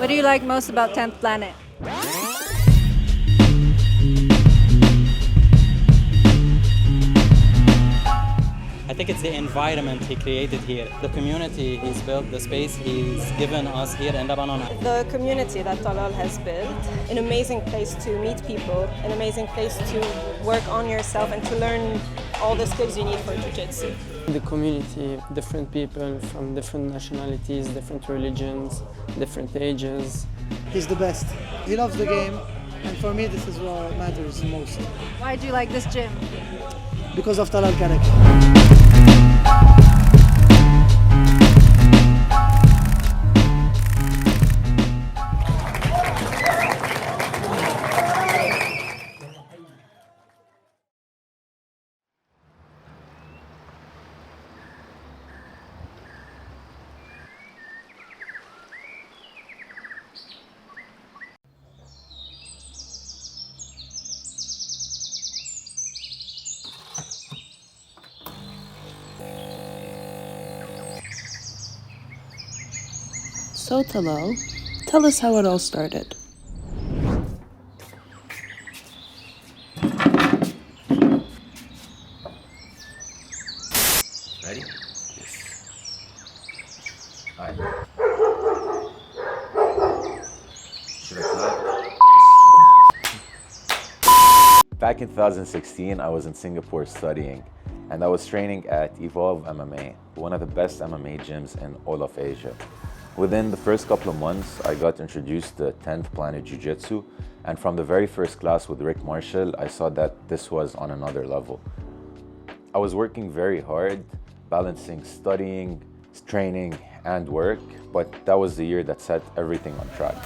What do you like most about 10th Planet? I think it's the environment he created here, the community he's built, the space he's given us here in Lebanon. The community that Talal has built, an amazing place to meet people, an amazing place to work on yourself and to learn all the skills you need for Jiu Jitsu. The community, different people from different nationalities, different religions, different ages. He's the best. He loves the game, and for me this is what matters most. Why do you like this gym? Because of Talal Karaki. So Talal, tell us how it all started. Ready? Yes. All right. Should I fly? Back in 2016, I was in Singapore studying, and I was training at Evolve MMA, one of the best MMA gyms in all of Asia. Within the first couple of months, I got introduced to 10th Planet Jiu Jitsu, and from the very first class with Rick Marshall, I saw that this was on another level. I was working very hard, balancing studying, training, and work, but that was the year that set everything on track.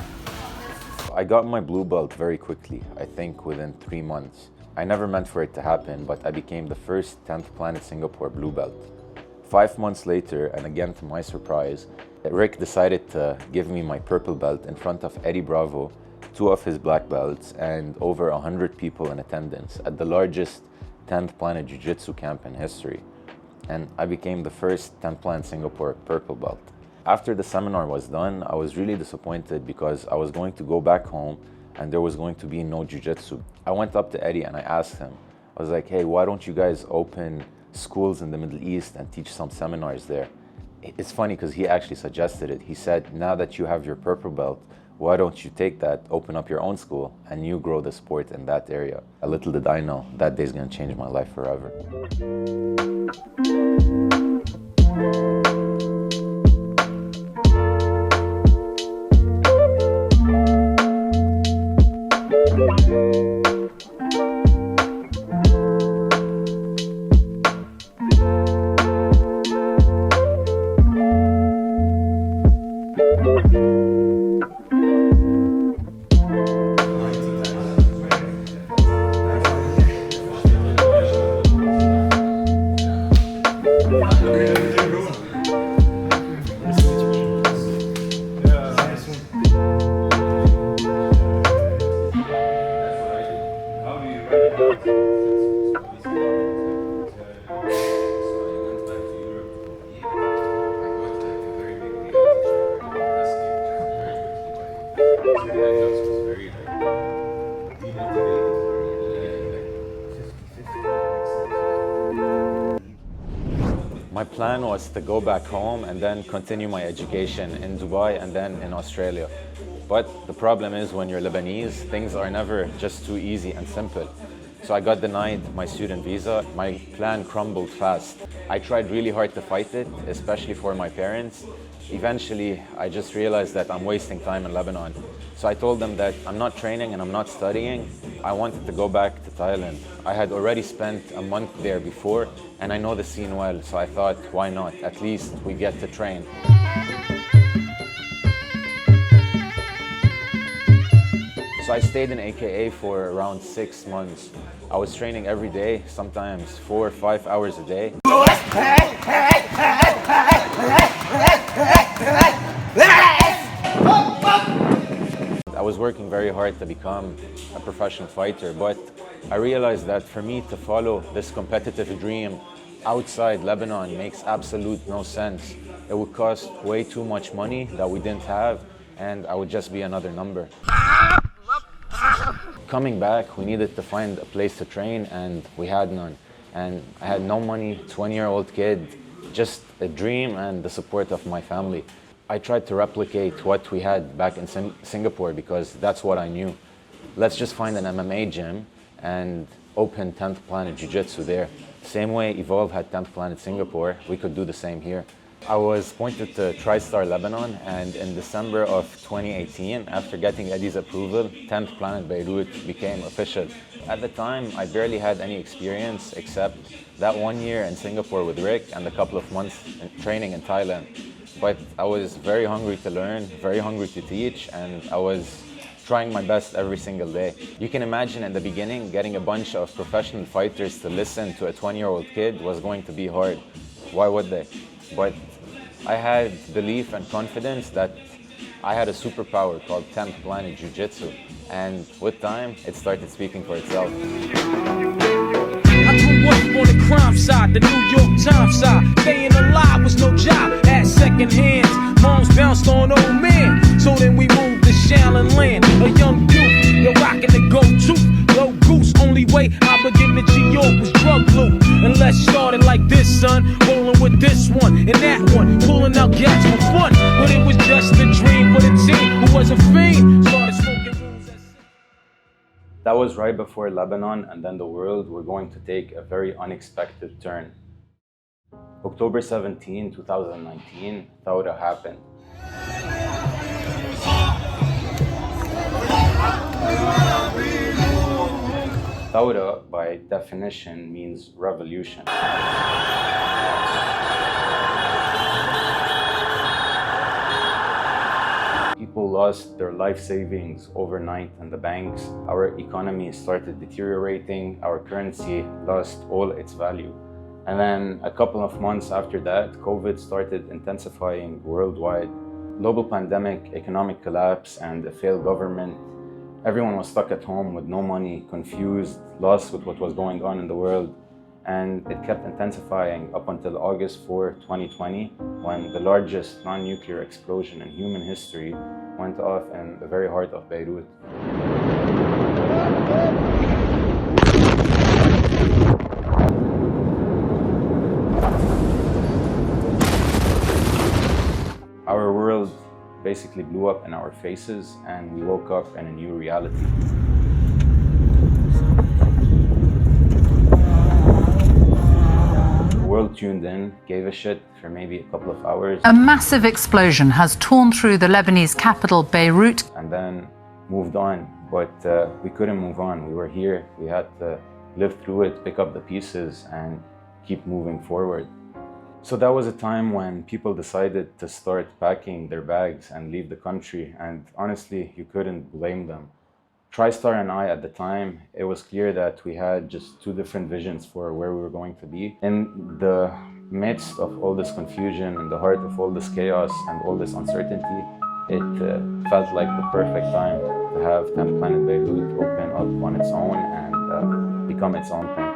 I got my blue belt very quickly, I think within 3 months. I never meant for it to happen, but I became the first 10th Planet Singapore blue belt. 5 months later, and again to my surprise, Rick decided to give me my purple belt in front of Eddie Bravo, 2 of his black belts, and over 100 people in attendance at the largest 10th Planet Jiu Jitsu camp in history. And I became the first 10th Planet Singapore purple belt. After the seminar was done, I was really disappointed because I was going to go back home and there was going to be no Jiu Jitsu. I went up to Eddie and I asked him, I was like, hey, why don't you guys open schools in the Middle East and teach some seminars there? It's funny because he actually suggested it. He said, now that you have your purple belt, why don't you take that, open up your own school, and you grow the sport in that area? A little did I know that day's gonna change my life forever. My plan was to go back home and then continue my education in Dubai and then in Australia. But the problem is when you're Lebanese, things are never just too easy and simple. So I got denied my student visa. My plan crumbled fast. I tried really hard to fight it, especially for my parents. Eventually, I just realized that I'm wasting time in Lebanon. So I told them that I'm not training and I'm not studying. I wanted to go back to Thailand. I had already spent a month there before and I know the scene well, so I thought, why not? At least we get to train. So I stayed in AKA for around 6 months. I was training every day, sometimes 4 or 5 hours a day. I was working very hard to become a professional fighter, but I realized that for me to follow this competitive dream outside Lebanon makes absolute no sense. It would cost way too much money that we didn't have, and I would just be another number. Coming back, we needed to find a place to train, and we had none. And I had no money, 20-year-old kid, just a dream and the support of my family. I tried to replicate what we had back in Singapore because that's what I knew. Let's just find an MMA gym and open 10th Planet Jiu Jitsu there. Same way Evolve had 10th Planet Singapore, we could do the same here. I was pointed to TriStar Lebanon, and in December of 2018, after getting Eddie's approval, 10th Planet Beirut became official. At the time, I barely had any experience except that 1 year in Singapore with Rick and a couple of months in training in Thailand. But I was very hungry to learn, very hungry to teach, and I was trying my best every single day. You can imagine in the beginning, getting a bunch of professional fighters to listen to a 20-year-old kid was going to be hard. Why would they? But I had belief and confidence that I had a superpower called 10th Planet Jiu Jitsu, and with time, it started speaking for itself. I grew up on the crime side, the New York Times side. Staying alive was no job, at second hands. Moms bounced on old men, so then we moved to Shaolin Land. A young youth, you're rocking the go-to. Low goose, only way I began to G.O. was drug loot. And let's start it like this, son. Rolling with this one and that one, pulling out gats for fun. But it was just a dream for the team who was a fiend. Started smoking rules at 6. That was right before Lebanon and then the world were going to take a very unexpected turn. October 17, 2019, Thawra happened. Thawra, by definition, means revolution. People lost their life savings overnight in the banks. Our economy started deteriorating. Our currency lost all its value. And then a couple of months after that, COVID started intensifying worldwide. Global pandemic, economic collapse, and a failed government. Everyone was stuck at home with no money, confused, lost with what was going on in the world. And it kept intensifying up until August 4, 2020, when the largest non-nuclear explosion in human history went off in the very heart of Beirut. Our world basically blew up in our faces, and we woke up in a new reality. The world tuned in, gave a shit for maybe a couple of hours. A massive explosion has torn through the Lebanese capital, Beirut. And then moved on, but we couldn't move on. We were here, we had to live through it, pick up the pieces, and keep moving forward. So that was a time when people decided to start packing their bags and leave the country, and honestly, you couldn't blame them. TriStar and I, at the time, it was clear that we had just two different visions for where we were going to be. In the midst of all this confusion, in the heart of all this chaos and all this uncertainty, it felt like the perfect time to have 10th Planet Beirut open up on its own and become its own thing.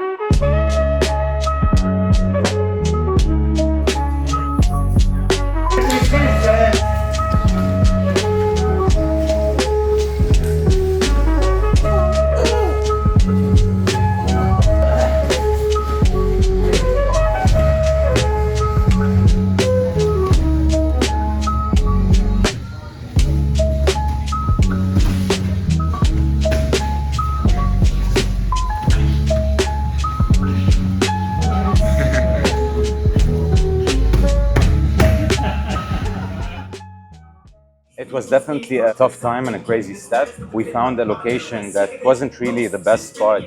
It was definitely a tough time and a crazy step. We found a location that wasn't really the best spot.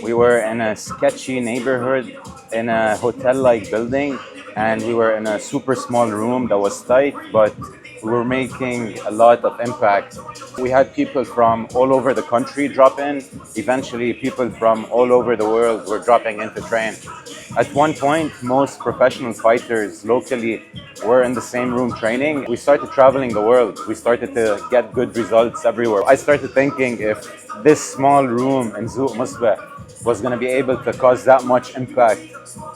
We were in a sketchy neighborhood, in a hotel-like building, and we were in a super small room that was tight, but we were making a lot of impact. We had people from all over the country drop in. Eventually, people from all over the world were dropping in to train. At one point, most professional fighters locally were in the same room training. We started traveling the world. We started to get good results everywhere. I started thinking if this small room in Zouk Musbeh was going to be able to cause that much impact,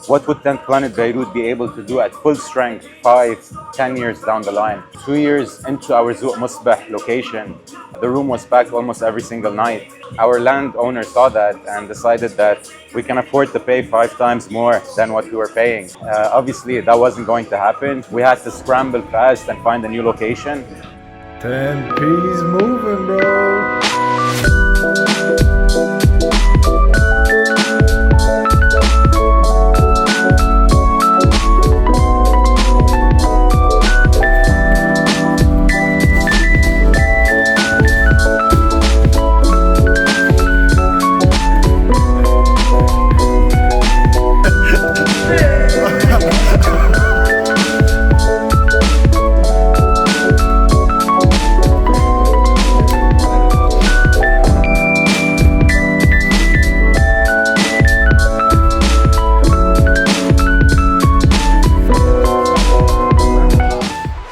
what would then Planet Beirut be able to do at full strength 5-10 years down the line? 2 years into our Zouk Musbeh location, the room was packed almost every single night. Our landowner saw that and decided that we can afford to pay 5 times more than what we were paying. Obviously, that wasn't going to happen. We had to scramble fast and find a new location. 10 P's moving, bro.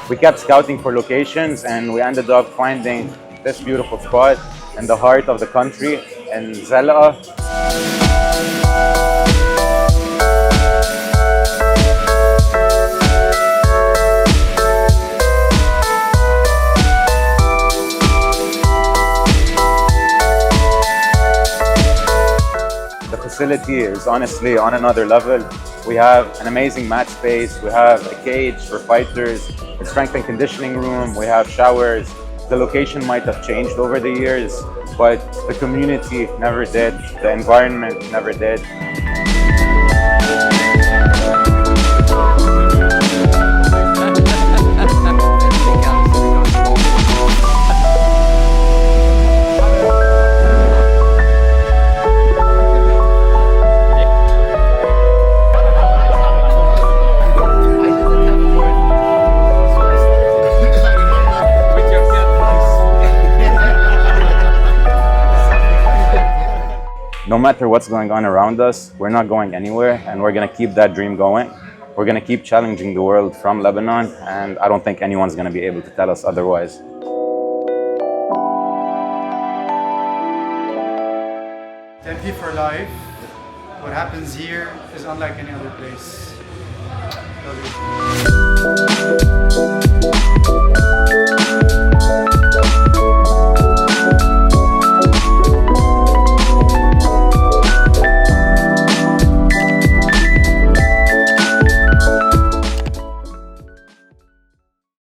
We kept scouting for locations and we ended up finding this beautiful spot in the heart of the country in Zela. The facility is honestly on another level. We have an amazing mat space, we have a cage for fighters, a strength and conditioning room, we have showers. The location might have changed over the years, but the community never did, the environment never did. No matter what's going on around us, we're not going anywhere and we're going to keep that dream going. We're going to keep challenging the world from Lebanon, and I don't think anyone's going to be able to tell us otherwise. TNT for life. What happens here is unlike any other place. Love you.